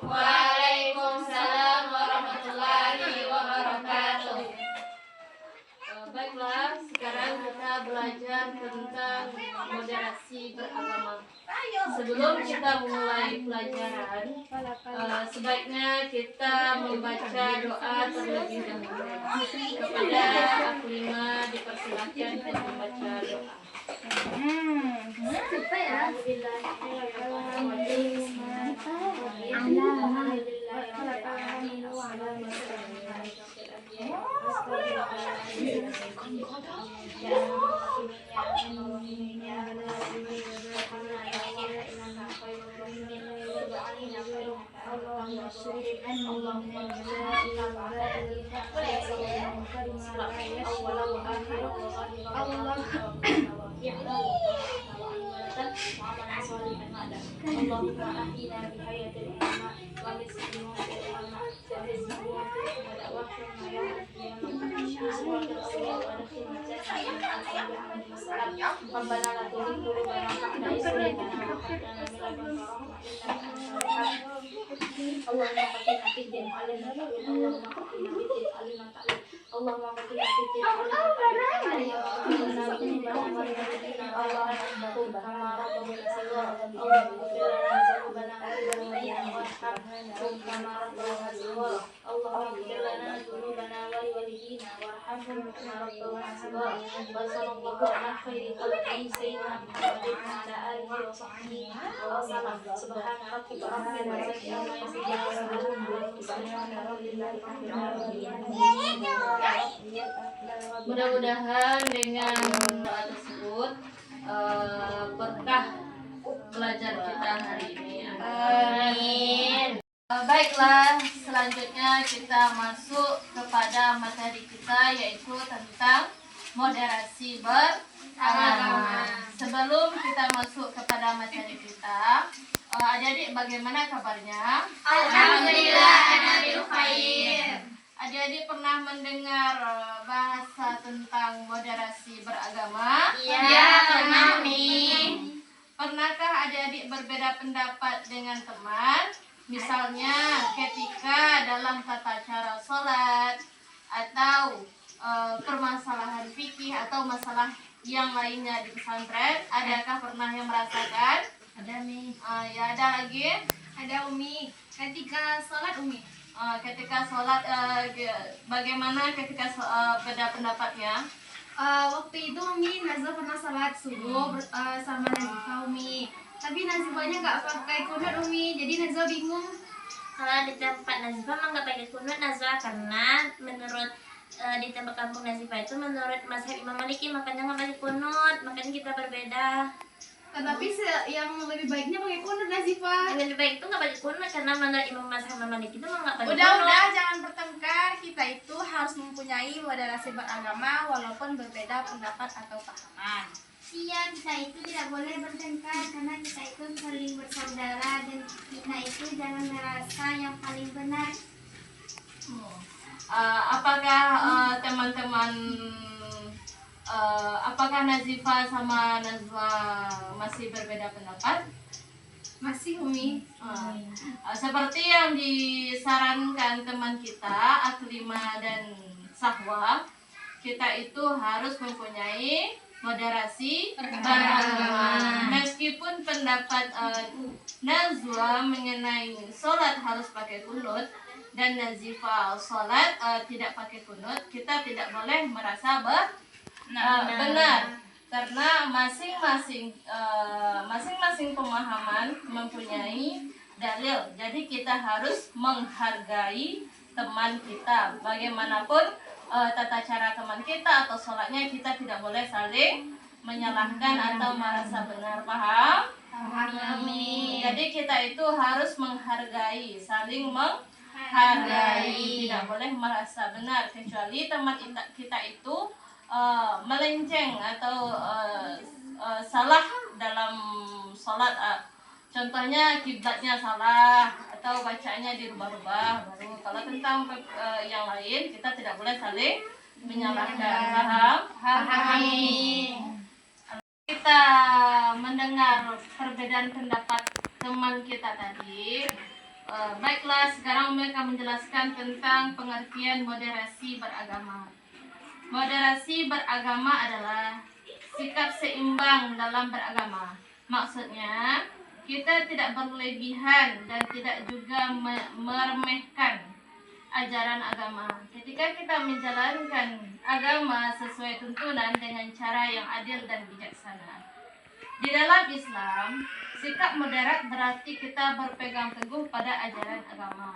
Waalaikumsalam warahmatullahi wabarakatuh. Baiklah, sekarang kita belajar tentang moderasi beragama. Sebelum kita memulai pelajaran, sebaiknya kita membaca doa terlebih dahulu. Kepada Aklima dipersilakan untuk membaca doa. Mudah-mudahan dengan doa tersebut berkah belajar kita hari ini. Amin. Baiklah, selanjutnya kita masuk kepada materi kita, yaitu tentang moderasi beragama. Sebelum kita masuk kepada materi kita, adik-adik bagaimana kabarnya? Alhamdulillah, ana bil khair. Adik-adik pernah mendengar bahasa tentang moderasi beragama? Iya, pernah, Umi. Pernahkah adik-adik berbeda pendapat dengan teman? Misalnya ketika dalam tata cara sholat atau permasalahan fikih atau masalah yang lainnya di pesantren, adakah pernah yang merasakan? Ada, Mi. Ya, ada lagi? Ada, Umi. Ketika sholat, Umi. Ketika sholat, bagaimana ketika beda pendapatnya? Waktu itu Umi, Nazwa pernah sholat subuh sama Nazifah, Umi. Tapi Nazifahnya nggak pakai kunut, Umi. Jadi Nazwa bingung. Kalau di tempat Nazifah emang nggak pakai kunut, Nazwa, karena menurut di tempat kampung Nazifah itu menurut mazhab Imam Maliki makanya nggak pakai kunut, makanya kita berbeda. Tapi yang lebih baiknya pakai kunut, Nazifah. Yang lebih baik itu nggak pakai kunut karena menurut Imam mazhab Imam Maliki itu nggak pakai kunut. Udah, jangan bertengkar. Kita itu harus mempunyai moderasi beragama walaupun berbeda pendapat atau pahaman. Iya, kita itu tidak boleh bertengkar karena kita itu saling bersaudara dan kita itu jangan merasa yang paling benar. Apakah Nazifah sama Nazwa masih berbeda pendapat? Masih, Umi. Seperti yang disarankan teman kita Aklima dan Sahwa, kita itu harus mempunyai moderasi beragama. Meskipun pendapat Nazwa mengenai sholat harus pakai kunut dan Nazifah sholat tidak pakai kunut, kita tidak boleh merasa benar, karena masing-masing pemahaman mempunyai dalil. Jadi kita harus menghargai teman kita. Bagaimanapun tata cara teman kita atau sholatnya, kita tidak boleh saling menyalahkan atau merasa benar. Paham? Amin. Jadi kita itu harus menghargai, saling menghargai, tidak boleh merasa benar, kecuali teman kita itu melenceng atau salah dalam sholat. Contohnya kiblatnya salah atau bacanya dirubah-rubah. Baru kalau tentang yang lain kita tidak boleh saling menyalahkan. Paham? Kita mendengar perbedaan pendapat teman kita tadi. Baiklah, sekarang Umi akan menjelaskan tentang pengertian moderasi beragama. Moderasi beragama adalah sikap seimbang dalam beragama. Maksudnya, kita tidak berlebihan dan tidak juga meremehkan ajaran agama. Ketika kita menjalankan agama sesuai tuntunan dengan cara yang adil dan bijaksana. Di dalam Islam, sikap moderat berarti kita berpegang teguh pada ajaran agama,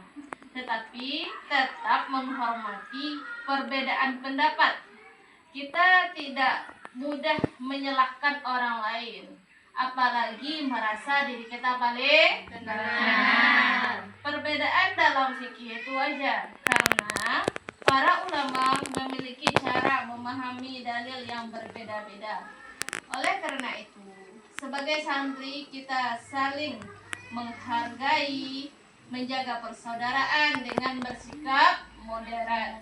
tetapi tetap menghormati perbedaan pendapat. Kita tidak mudah menyalahkan orang lain, apalagi merasa diri kita paling benar. Perbedaan dalam fikih itu wajar, karena para ulama memiliki cara memahami dalil yang berbeda-beda. Oleh karena itu, sebagai santri kita saling menghargai, menjaga persaudaraan dengan bersikap moderat.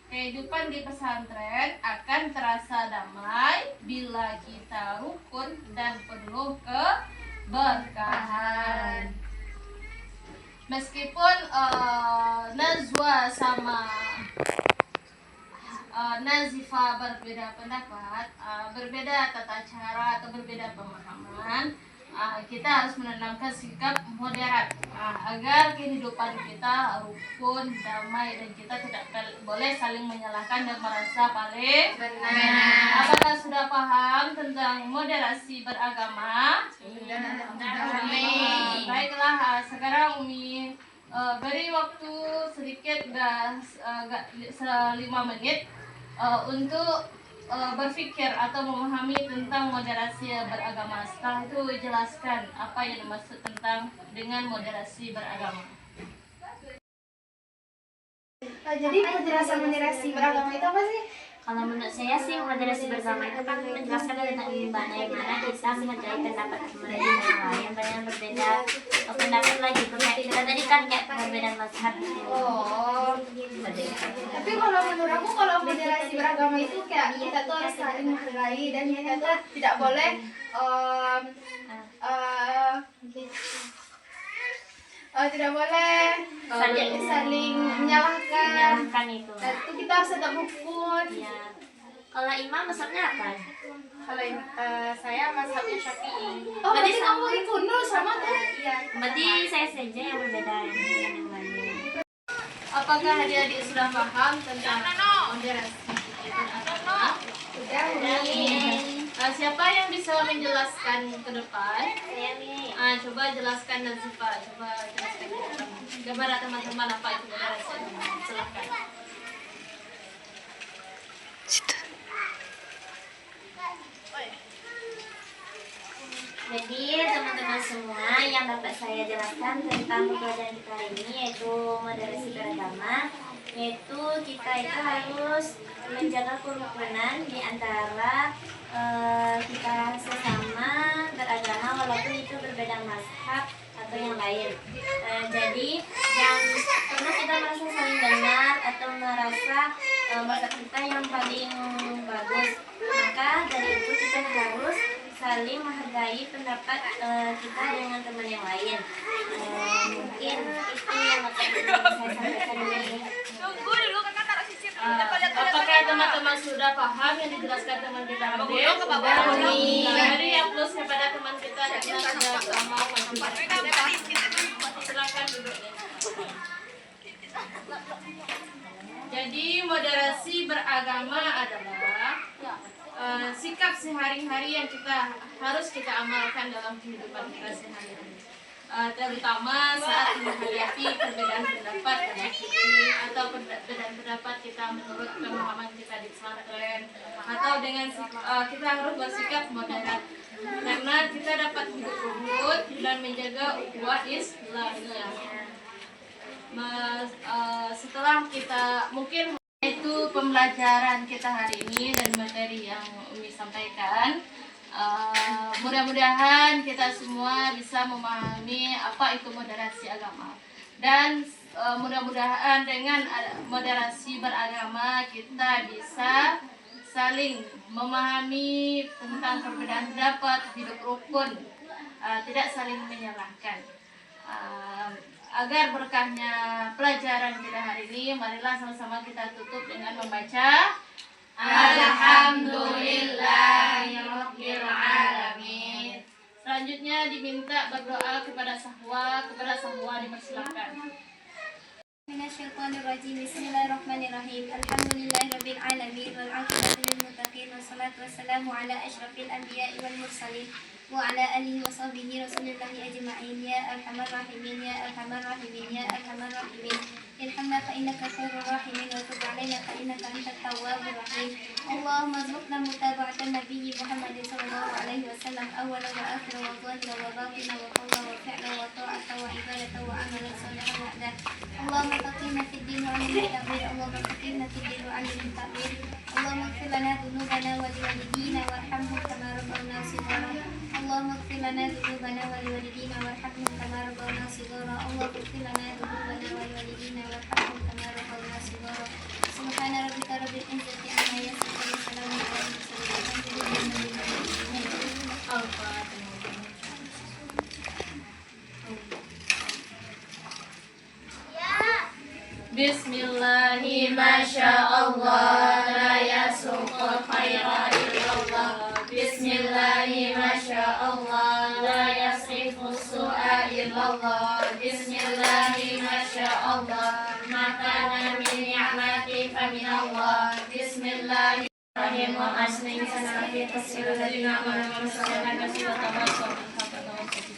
Kehidupan di pesantren akan terasa damai bila kita rukun dan penuh keberkahan. Meskipun Najwa sama Nazifa berbeda pendapat, berbeda tata cara atau berbeda pemahaman, kita harus menanamkan sikap moderat agar kehidupan kita rukun, damai, dan kita tidak boleh saling menyalahkan dan merasa paling benar. Apakah sudah paham tentang moderasi beragama? Amin. Baiklah, sekarang Umi beri waktu sedikit 5 menit untuk berpikir atau memahami tentang moderasi beragama. Setelah itu jelaskan apa yang dimaksud tentang dengan moderasi beragama. Jadi penjelasan moderasi beragama itu apa sih? Kalau menurut saya sih moderasi beragama itu kan menjelaskan tentang bagaimana kita menghargai pendapat yang lain, yang berbeda pendapat lagi tuh kayak kita tadi kan kayak perbedaan mazhab. Oh. Tapi kalau menurut aku kalau moderasi beragama itu kayak kita tuh harus saling menghargai dan kita tuh tidak boleh tidak boleh saling menyalahkan itu. dan itu kita harus tetap rukun. Ya. Kalau imam mazhabnya apa? Kalau saya mazhabnya Syafi'i. Oh, berarti kamu ikut Nur sama tuh? Iya. Berarti saya saja yang berbeda dengan yang lain. Apakah adik-adik sudah paham tentang moderasi beragama? Sudah. Siapa yang bisa menjelaskan ke depan? Saya nih. Coba jelaskan Nazifa. Coba jelaskan ke depan. Kepada teman-teman apa itu moderasi agama. Silakan. Jadi teman-teman semua yang dapat saya jelaskan tentang pelajaran kita ini yaitu moderasi beragama, yaitu kita itu harus menjaga kerukunan di antara kita sesama beragama walaupun itu berbeda mazhab atau yang lain. Jadi yang karena kita merasa saling benar atau merasa mazhab kita yang paling bagus, maka dari itu kita harus saling menghargai pendapat kita dengan teman yang lain. Mungkin itu yang akan saya sampaikan ini. Apakah teman-teman sudah paham yang dijelaskan teman kita tadi? Beri aplaus kepada teman kita karena sudah mau maju. Silakan duduk. Jadi moderasi beragama adalah sikap sehari-hari yang harus kita amalkan dalam kehidupan kita sehari-hari. Terutama saat menghadapi perbedaan pendapat dalam fikih atau perbedaan pendapat kita menurut pemahaman kita di pesantren, atau dengan kita harus bersikap moderat karena kita dapat hidup rukun dan menjaga ukhuwah Islamiyah. Setelah kita mungkin itu pembelajaran kita hari ini dan materi yang Umi sampaikan. Mudah-mudahan kita semua bisa memahami apa itu moderasi agama, dan mudah-mudahan dengan moderasi beragama kita bisa saling memahami tentang perbedaan pendapat, hidup rukun, tidak saling menyalahkan. agar berkahnya pelajaran kita hari ini, marilah sama-sama kita tutup dengan membaca Alhamdulillahirabbil alamin. Selanjutnya diminta berdoa kepada Sahwa dipersilakan. Minasyaitonirrajim. Bismillahirrahmanirrahim. Alhamdulillahirabbil alamin wal 'aqibatu lil muttaqin wassalatu wassalamu ala asyrafil anbiya'i wal mursalin wa ala alihi wa sahbihi rasulillahi ajma'in. Ya arhamar rahimin, ya arhamar rahimin, ya arhamar rahimin. Irhamna fa innaka khairur rahimin wa tub 'alaina fa innaka antat tawwabur rahim. Allahumma rzuqna mutaba'atan nabiyyi Muhammadin sallallahu alaihi wasallam awwalan wa akhiran wa zahiran wa batinan wa qawlan wa fi'lan wa ta'atan wa ibadatan wa amalan salihan wahda. Allahumma faqihna fid din wa 'allimna ta'wil. Allahumma faqihna fid din wa 'allimna ta'wil. Allahumma ighfir lana dhunubana wa liwalidina warhamhum kama rabbawna shighara. Allahumma ighfir lana dhunubana wa liwalidina warhamhum kama rabbawna shighara. Allahumma ighfir lana dhunubana wa liwalidina warhamhum kama rabbawna shighara. Subhana rabbika rabbil izzati amma yasifun wa salamun 'alal mursalin walhamdulillahi rabbil alamin. Bismillahi masyaallah la yasuqul khaira illallah. Bismillahi masyaallah la yasrifu su'a illallah. Bismillahi masyaallah ma kana min ni'mati fa min Allah. Bismillahirrahmanirrahim wa asnin sanati tafsirul ladina amanu wa sallallahu alaihi wa sallam.